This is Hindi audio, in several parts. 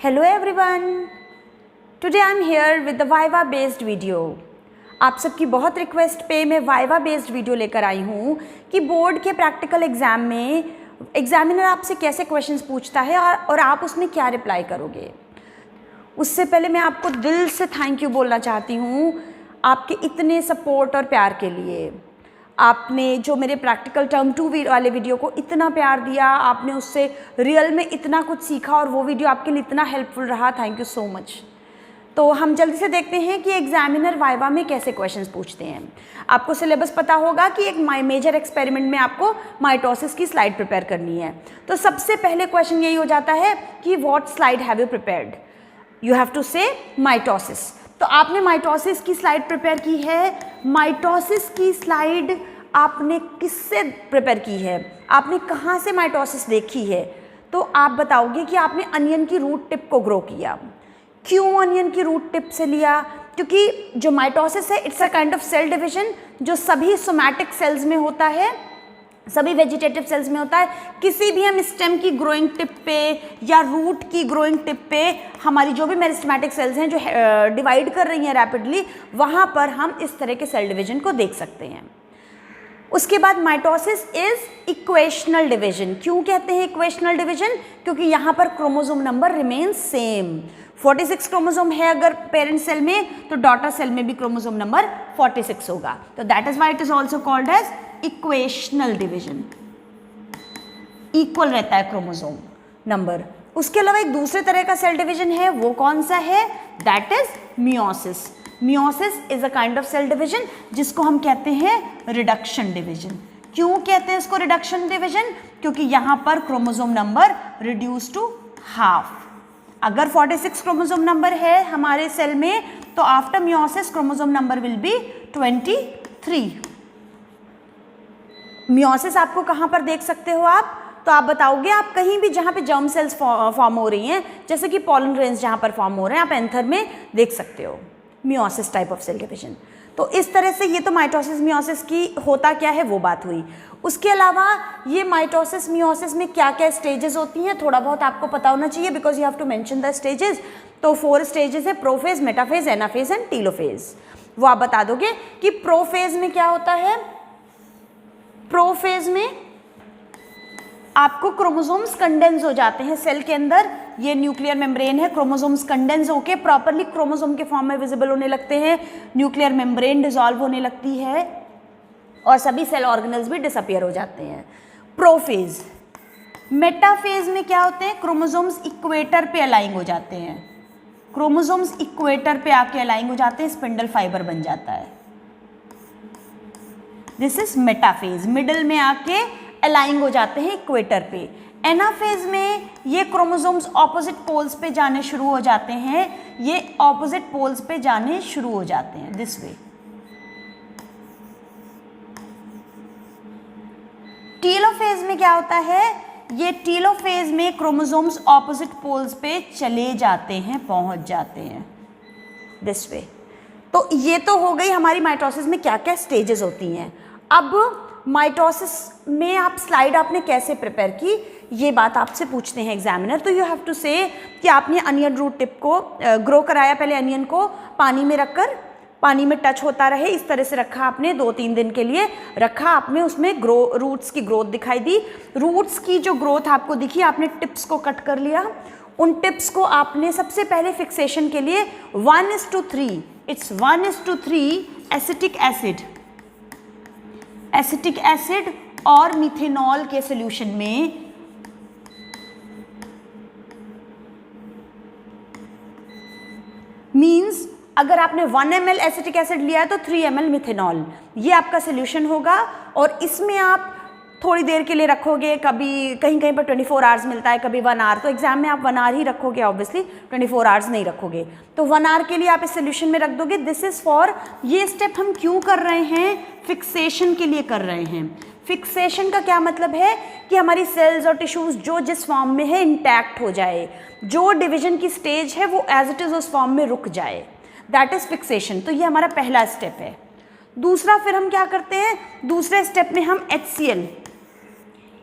Hello everyone. Today I am here with the Viva based video. आप सबकी बहुत रिक्वेस्ट पे मैं वाइवा बेस्ड वीडियो लेकर आई हूँ कि बोर्ड के प्रैक्टिकल एग्ज़ाम में एग्जामिनर आपसे कैसे क्वेश्चंस पूछता है और आप उसमें क्या रिप्लाई करोगे। उससे पहले मैं आपको दिल से थैंक यू बोलना चाहती हूँ आपके इतने सपोर्ट और प्यार के लिए। आपने जो मेरे प्रैक्टिकल टर्म 2 वाले वीडियो को इतना प्यार दिया, आपने उससे रियल में इतना कुछ सीखा और वो वीडियो आपके लिए इतना हेल्पफुल रहा। Thank you so much. तो हम जल्दी से देखते हैं कि एग्जामिनर वाइवा में कैसे क्वेश्चंस पूछते हैं। आपको सिलेबस पता होगा कि एक मेजर एक्सपेरिमेंट में आपको माइटोसिस की स्लाइड प्रिपेयर करनी है। तो सबसे पहले क्वेश्चन यही हो जाता है कि what slide have you prepared. You have to say mitosis. तो आपने माइटोसिस की स्लाइड प्रिपेयर की है। माइटोसिस की स्लाइड आपने किससे प्रिपेयर की है, आपने कहाँ से माइटोसिस देखी है। तो आप बताओगे कि आपने अनियन की रूट टिप को ग्रो किया। क्यों अनियन की रूट टिप से लिया? क्योंकि जो माइटोसिस है it's a kind of cell division जो सभी सोमैटिक सेल्स में होता है, सभी वेजिटेटिव सेल्स में होता है। किसी भी हम स्टेम की ग्रोइंग टिप पे या रूट की ग्रोइंग टिप पे हमारी जो भी मेरिस्टेमेटिक सेल्स हैं जो डिवाइड कर रही हैं रैपिडली, वहाँ पर हम इस तरह के सेल डिवीजन को देख सकते हैं। उसके बाद माइटोसिस इज इक्वेशनल डिवीजन। क्यों कहते हैं इक्वेशनल डिवीजन? क्योंकि यहाँ पर chromosome number remain same. 46 chromosome है अगर पेरेंट सेल में, तो डॉटर सेल में भी क्रोमोसोम नंबर 46 होगा। तो that is why it is also called as equational division. Equal रहता है क्रोमोसोम नंबर। उसके अलावा एक दूसरे तरह का सेल डिवीजन है, वो कौन सा है? That is meiosis. Meiosis is a kind of cell division जिसको हम कहते हैं रिडक्शन डिवीजन। क्यों कहते हैं इसको रिडक्शन डिवीजन? क्योंकि यहाँ पर chromosome number reduce to half. अगर 46 क्रोमोसोम नंबर है हमारे सेल में, तो after meiosis chromosome number will be 23। Meiosis आपको कहाँ पर देख सकते हो आप? तो आप बताओगे आप कहीं भी जहाँ पे जर्म सेल्स फॉर्म हो रही हैं, जैसे कि पॉलन ग्रेन्स जहाँ पर फॉर्म हो रहे हैं, आप एंथर में देख सकते हो meiosis type of cell division. तो इस तरह से ये तो माइटोसिस मियोसिस की होता क्या है वो बात हुई। उसके अलावा ये माइटोसिस मियोसिस में क्या क्या स्टेजेस होती हैं थोड़ा बहुत आपको पता होना चाहिए, because you have to mention the stages. तो 4 स्टेजेस है, prophase, metaphase, anaphase and telophase. वो आप बता दोगे कि प्रोफेज में क्या होता है। प्रोफेज में आपको क्रोमोसोम्स कंडेंस हो जाते हैं सेल के अंदर। ये न्यूक्लियर मेम्ब्रेन है, क्रोमोसोम्स कंडेंस होके प्रॉपरली क्रोमोसोम के फॉर्म में विजिबल होने लगते हैं। न्यूक्लियर मेम्ब्रेन डिसॉल्व होने लगती है और सभी सेल ऑर्गेनल्स भी डिसअपियर हो जाते हैं। प्रोफेज। मेटाफेज में क्या होते हैं? क्रोमोसोम्स इक्वेटर पे अलाइन हो जाते हैं। क्रोमोसोम्स इक्वेटर पे आके अलाइन हो जाते हैं, स्पिंडल फाइबर बन जाता है। This is metaphase. मिडल में आके अलाइन हो जाते हैं इक्वेटर पे। एनाफेज में ये क्रोमोसोम्स ऑपोजिट पोल्स पे जाने शुरू हो जाते हैं। ये ऑपोजिट पोल्स पे जाने शुरू हो जाते हैं दिस वे। टीलोफेज में क्या होता है? ये टीलोफेज में क्रोमोसोम्स ऑपोजिट पोल्स पे चले जाते हैं, पहुंच जाते हैं दिस वे। तो ये तो हो गई हमारी माइटोसिस में क्या क्या स्टेजेस होती हैं। अब माइटोसिस में आप स्लाइड आपने कैसे प्रिपेयर की, ये बात आपसे पूछते हैं एग्जामिनर। तो यू हैव टू से कि आपने अनियन रूट टिप को ग्रो कराया। पहले अनियन को पानी में रखकर, पानी में टच होता रहे इस तरह से रखा आपने, 2-3 दिन के लिए रखा आपने। उसमें रूट्स की ग्रोथ दिखाई दी। रूट्स की जो ग्रोथ आपको दिखी, आपने टिप्स को कट कर लिया। उन टिप्स को आपने सबसे पहले फिक्सेशन के लिए 1:3, it's 1:3 acetic acid, acetic acid और मिथेनॉल के सॉल्यूशन में मींस अगर आपने 1 ml एसिटिक एसिड लिया है तो 3 ml मिथेनॉल, ये आपका सॉल्यूशन होगा। और इसमें आप थोड़ी देर के लिए रखोगे। कभी कहीं कहीं पर 24 आवर्स मिलता है, कभी 1 आवर। तो एग्जाम में आप 1 आवर ही रखोगे, ऑब्वियसली 24 आवर्स नहीं रखोगे। तो 1 आवर के लिए आप इस सोल्यूशन में रख दोगे। दिस इज फॉर, ये स्टेप हम क्यों कर रहे हैं? फिक्सेशन के लिए कर रहे हैं। फिक्सेशन का क्या मतलब है कि हमारी सेल्स और टिश्यूज जो जिस फॉर्म में है इंटैक्ट हो जाए, जो डिवीजन की स्टेज है वो एज इट इज उस फॉर्म में रुक जाए, दैट इज फिक्सेशन। तो ये हमारा पहला स्टेप है। दूसरा फिर हम क्या करते हैं? दूसरे स्टेप में हम HCl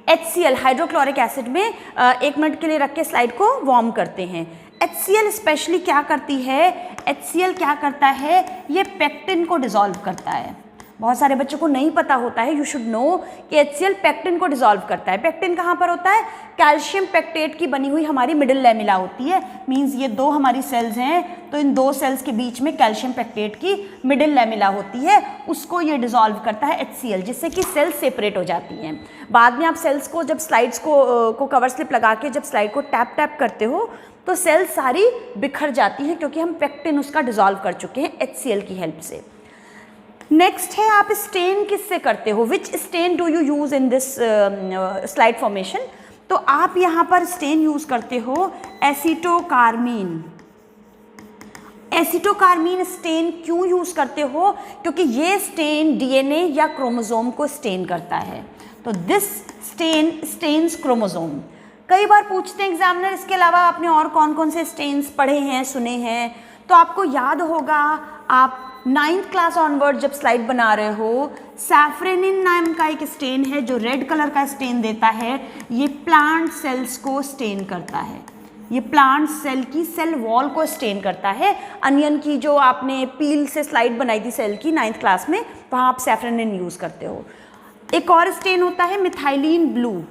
HCl हाइड्रोक्लोरिक एसिड में 1 मिनट के लिए रख के स्लाइड को वार्म करते हैं। HCl स्पेशली क्या करती है, HCl क्या करता है, ये पेक्टिन को डिसॉल्व करता है। बहुत सारे बच्चों को नहीं पता होता है, यू शुड नो कि HCl पेक्टिन को डिसॉल्व करता है। पेक्टिन कहाँ पर होता है, कैल्शियम पेक्टेट की बनी हुई हमारी मिडिल लैमेला होती है। मींस ये 2 हमारी सेल्स हैं, तो इन 2 सेल्स के बीच में कैल्शियम पेक्टेट की मिडिल लैमेला होती है, उसको ये डिसॉल्व करता है HCl, जिससे कि सेल्स सेपरेट हो जाती हैं। बाद में आप सेल्स को जब स्लाइड्स को कवर स्लिप लगा के जब स्लाइड को टैप टैप करते हो तो सेल्स सारी बिखर जाती हैं, क्योंकि हम पेक्टिन उसका डिसॉल्व कर चुके हैं HCl की हेल्प से। नेक्स्ट है, आप स्टेन किससे करते हो, which stain do you use in this slide formation. तो आप यहाँ पर स्टेन यूज़ करते हो एसीटोकार्मीन। एसीटोकार्मीन स्टेन क्यों यूज़ करते हो, क्योंकि ये स्टेन DNA या क्रोमोसोम को स्टेन करता है। तो दिस स्टेन स्टेन्स क्रोमोसोम। कई बार पूछते हैं एग्जामिनर, इसके अलावा आपने और कौन कौन से स्टेन्स पढ़े हैं, सुने हैं। तो आपको याद होगा, आप 9th क्लास ऑनवर्ड जब स्लाइड बना रहे हो, सैफ्रेनिन नाम का एक स्टेन है जो रेड कलर का स्टेन देता है। ये प्लांट सेल्स को स्टेन करता है, ये प्लांट सेल की सेल वॉल को स्टेन करता है। अनियन की जो आपने पील से स्लाइड बनाई थी सेल की 9th क्लास में, वहाँ आप सैफ्रेनिन यूज़ करते हो। एक और स्टेन होता है मिथाइलिन ब्लू।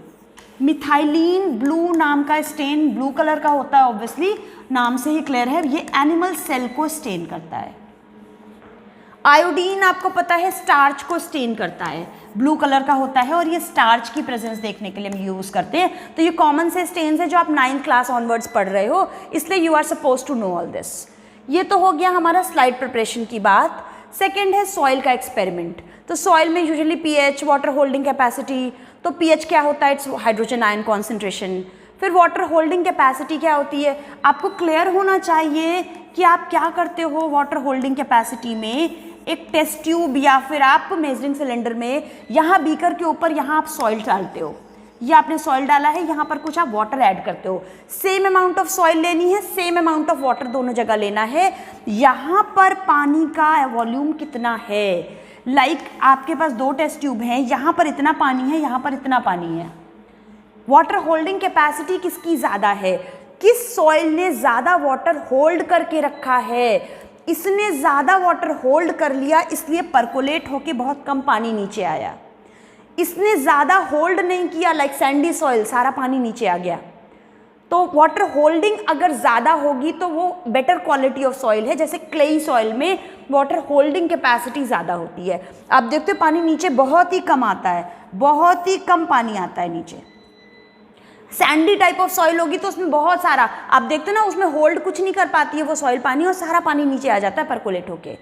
मिथाइलिन ब्लू नाम का स्टेन ब्लू कलर का होता है, ऑब्वियसली नाम से ही क्लियर है, ये एनिमल सेल को स्टेन करता है। आयोडीन आपको पता है स्टार्च को स्टेन करता है, ब्लू कलर का होता है, और ये स्टार्च की प्रेजेंस देखने के लिए हम यूज़ करते हैं। तो ये कॉमन से स्टेन्स है जो आप 9th क्लास ऑनवर्ड्स पढ़ रहे हो, इसलिए you are suppose to know all this. ये तो हो गया हमारा स्लाइड प्रिपरेशन की बात। सेकेंड है सॉइल का एक्सपेरिमेंट। तो सॉइल में usually pH, water holding capacity, तो pH क्या होता है, इट्स हाइड्रोजन आयन कॉन्सेंट्रेशन। फिर वाटर होल्डिंग कैपेसिटी क्या होती है, आपको क्लियर होना चाहिए कि आप क्या करते हो वाटर होल्डिंग कैपेसिटी में। एक टेस्ट ट्यूब या फिर आप मेजरिंग सिलेंडर में यहाँ बीकर के ऊपर यहाँ आप सॉइल डालते हो, ये आपने सॉइल डाला है, यहाँ पर कुछ आप वाटर ऐड करते हो। सेम अमाउंट ऑफ सॉइल लेनी है, सेम अमाउंट ऑफ वाटर दोनों जगह लेना है। यहाँ पर पानी का वॉल्यूम कितना है, आपके पास 2 टेस्ट ट्यूब हैं, यहाँ पर इतना पानी है, यहाँ पर इतना पानी है। वाटर होल्डिंग कैपेसिटी किसकी ज़्यादा है, किस सॉइल ने ज़्यादा वाटर होल्ड करके रखा है, इसने ज़्यादा वाटर होल्ड कर लिया इसलिए परकोलेट होके बहुत कम पानी नीचे आया। इसने ज़्यादा होल्ड नहीं किया, लाइक सैंडी सॉइल, सारा पानी नीचे आ गया। तो वाटर होल्डिंग अगर ज़्यादा होगी तो वो बेटर क्वालिटी ऑफ सॉइल है। जैसे क्लेई सॉइल में वाटर होल्डिंग कैपेसिटी ज़्यादा होती है। आप देखते हो पानी नीचे बहुत ही कम आता है, बहुत ही कम पानी आता है नीचे। सैंडी टाइप ऑफ सॉइल होगी तो उसमें बहुत सारा, आप देखते हो ना, उसमें होल्ड कुछ नहीं कर पाती है वो सॉइल पानी, और सारा पानी नीचे आ जाता है परकोलेट होके।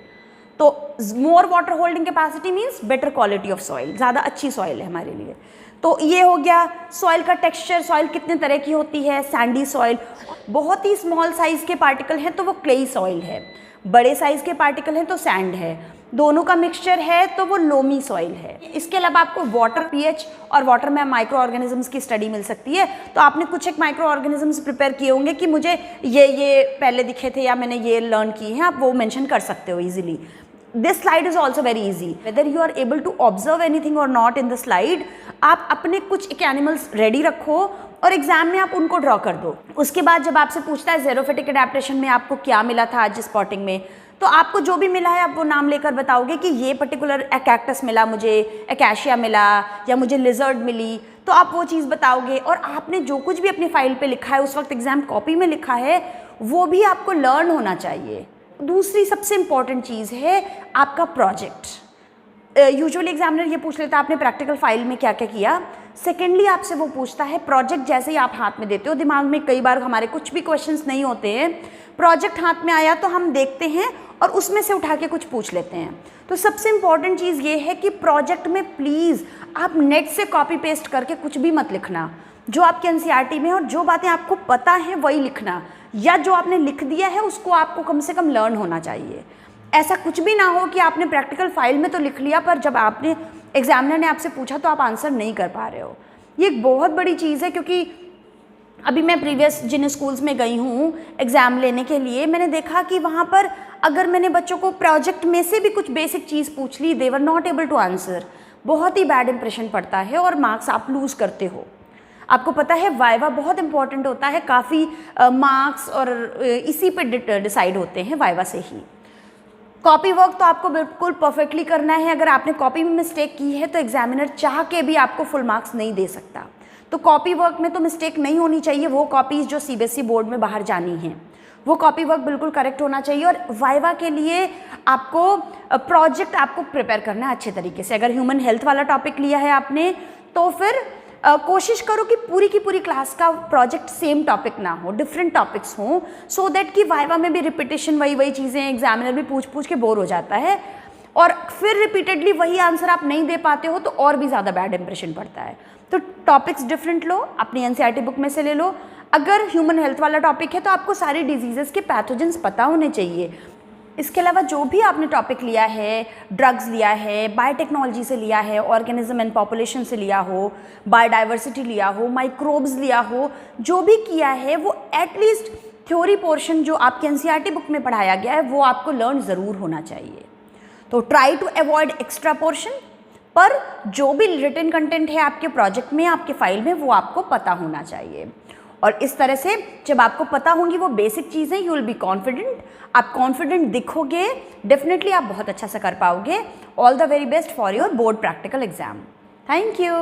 तो more water holding capacity means better quality of soil, ज़्यादा अच्छी सॉइल है हमारे लिए। तो ये हो गया सॉइल का टेक्सचर। सॉइल कितने तरह की होती है, सैंडी सॉइल, बहुत ही स्मॉल साइज़ के पार्टिकल हैं तो वो क्लेई सॉइल है, बड़े साइज़ के पार्टिकल हैं तो सैंड है, दोनों का मिक्सचर है तो वो लोमी सॉइल है। इसके अलावा आपको वाटर pH और वाटर में माइक्रो ऑर्गेनिजम्स की स्टडी मिल सकती है। तो आपने कुछ एक माइक्रो ऑर्गेनिजम्स प्रिपेयर किए होंगे कि मुझे ये पहले दिखे थे या मैंने ये लर्न किए हैं, आप वो मेंशन कर सकते हो easily. This slide is also very easy, whether you are able to observe anything और नॉट इन द स्लाइड। आप अपने कुछ एक एनिमल्स रेडी रखो और एग्जाम में आप उनको ड्रॉ कर दो। उसके बाद जब आपसे पूछता है ज़ेरोफिटिक एडेप्टेशन में आपको क्या मिला था आज स्पॉटिंग में, तो आपको जो भी मिला है आप वो नाम लेकर बताओगे कि ये पर्टिकुलर कैक्टस मिला मुझे, एकाशिया मिला, या मुझे लिजर्ड मिली, तो आप वो चीज़ बताओगे। और आपने जो कुछ भी अपनी फाइल पे लिखा है, उस वक्त एग्जाम कॉपी में लिखा है, वो भी आपको लर्न होना चाहिए। दूसरी सबसे इम्पॉर्टेंट चीज़ है आपका प्रोजेक्ट। यूजुअली एग्जामिनर ये पूछ लेता है आपने प्रैक्टिकल फाइल में क्या क्या किया। सेकेंडली आपसे वो पूछता है प्रोजेक्ट, जैसे ही आप हाथ में देते हो, दिमाग में कई बार हमारे कुछ भी क्वेश्चंस नहीं होते हैं, प्रोजेक्ट हाथ में आया तो हम देखते हैं और उसमें से उठा के कुछ पूछ लेते हैं। तो सबसे इम्पॉर्टेंट चीज़ ये है कि प्रोजेक्ट में प्लीज़ आप नेट से कॉपी पेस्ट करके कुछ भी मत लिखना, जो आपके एनसीईआरटी में, और जो बातें आपको पता हैं वही लिखना, या जो आपने लिख दिया है उसको आपको कम से कम लर्न होना चाहिए। ऐसा कुछ भी ना हो कि आपने प्रैक्टिकल फाइल में तो लिख लिया पर जब आपने एग्जामिनर ने आपसे पूछा तो आप आंसर नहीं कर पा रहे हो। ये एक बहुत बड़ी चीज़ है, क्योंकि अभी मैं प्रीवियस जिन स्कूल्स में गई हूँ एग्ज़ाम लेने के लिए, मैंने देखा कि वहाँ पर अगर मैंने बच्चों को प्रोजेक्ट में से भी कुछ बेसिक चीज़ पूछ ली, they were not able to answer. बहुत ही बैड इंप्रेशन पड़ता है और मार्क्स आप लूज़ करते हो। आपको पता है वाइवा बहुत इंपॉर्टेंट होता है, काफ़ी मार्क्स और इसी पे डिसाइड होते हैं वाइवा से ही। कॉपी वर्क तो आपको बिल्कुल परफेक्टली करना है। अगर आपने कॉपी में मिस्टेक की है तो एग्जामिनर चाह के भी आपको फुल मार्क्स नहीं दे सकता। तो कॉपी वर्क में तो मिस्टेक नहीं होनी चाहिए। वो कॉपीज़ जो सीबीएसई बोर्ड में बाहर जानी हैं वो कॉपी वर्क बिल्कुल करेक्ट होना चाहिए। और वाइवा के लिए आपको प्रोजेक्ट आपको प्रिपेयर करना है अच्छे तरीके से। अगर ह्यूमन हेल्थ वाला टॉपिक लिया है आपने तो फिर कोशिश करो कि पूरी की पूरी क्लास का प्रोजेक्ट सेम टॉपिक ना हो, डिफरेंट टॉपिक्स हों, सो दैट कि वाइवा में भी रिपीटेशन वही चीज़ें एग्जामिनर भी पूछ के बोर हो जाता है और फिर रिपीटेडली वही आंसर आप नहीं दे पाते हो तो और भी ज़्यादा बैड इंप्रेशन पड़ता है। तो टॉपिक्स डिफरेंट लो, अपनी एनसीईआरटी बुक में से ले लो। अगर ह्यूमन हेल्थ वाला टॉपिक है तो आपको सारी डिजीज़ेस के पैथोजेंस पता होने चाहिए। इसके अलावा जो भी आपने टॉपिक लिया है, ड्रग्स लिया है, बायोटेक्नोलॉजी से लिया है, ऑर्गेनिज्म एंड पॉपुलेशन से लिया हो, बायोडाइवर्सिटी लिया हो, माइक्रोब्स लिया हो, जो भी किया है वो एटलीस्ट थ्योरी पोर्शन जो आपके एनसीईआरटी बुक में पढ़ाया गया है वो आपको लर्न ज़रूर होना चाहिए। तो try to avoid extra portion, पर जो भी रिटन कंटेंट है आपके प्रोजेक्ट में, आपके फाइल में, वो आपको पता होना चाहिए। और इस तरह से जब आपको पता होंगी वो बेसिक चीज़ें, यू विल बी कॉन्फिडेंट। आप कॉन्फिडेंट दिखोगे, डेफिनेटली आप बहुत अच्छा से कर पाओगे। All the very best for your board practical exam. Thank you.